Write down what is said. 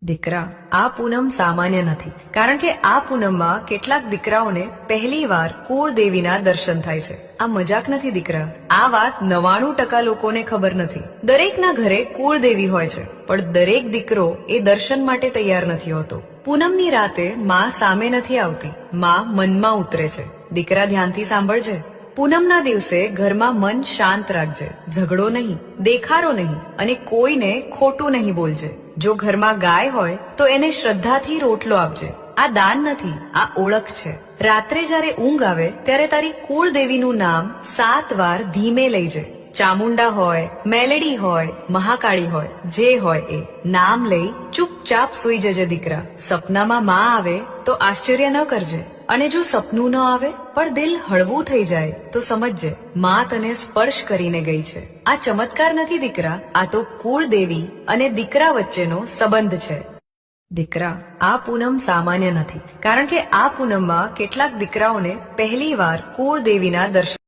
દીકરા, આ પૂનમ સામાન્ય નથી, કારણ કે આ પૂનમમાં કેટલાક દીકરાઓને પહેલીવાર કુળદેવીના દર્શન થાય છે. આ મજાક નથી દીકરા, આ વાત 99% લોકોને ખબર નથી. દરેકના ઘરે કુળદેવી હોય છે, પણ દરેક દીકરો એ દર્શન માટે તૈયાર નથી હોતો. પૂનમની રાતે માં સામે નથી આવતી, માં મનમાં ઉતરે છે. દીકરા, ધ્યાનથી સાંભળજે. પૂનમના દિવસે ઘરમાં મન શાંત રાખજે, ઝઘડો નહીં, દેખાડો નહીં અને કોઈને ખોટું નહીં બોલજે. જો ઘરમાં ગાય હોય તો એને શ્રદ્ધાથી રોટલો આપજે. આ દાન નથી, આ ઓળખ છે. રાત્રે જ્યારે ઊંઘ આવે ત્યારે તારી કુળદેવીનું નામ 7 વાર ધીમે લઈજે. ચામુંડા હોય, મેલેડી હોય, મહાકાળી હોય, જે હોય એ નામ લઈ ચૂપચાપ સૂઈ જજે દીકરા. સપનામાં માં આવે તો આશ્ચર્ય ન કરજે, અને જો સપનું ન આવે પણ દિલ હળવું થઈ જાય તો સમજજે માં તને સ્પર્શ કરીને ગઈ છે. આ ચમત્કાર નથી દીકરા, આ તો કુળદેવી અને દીકરા વચ્ચેનો સંબંધ છે. દીકરા, આ પૂનમ સામાન્ય નથી, કારણ કે આ પૂનમમાં કેટલાક દીકરાઓને પહેલીવાર કુળદેવીના દર્શન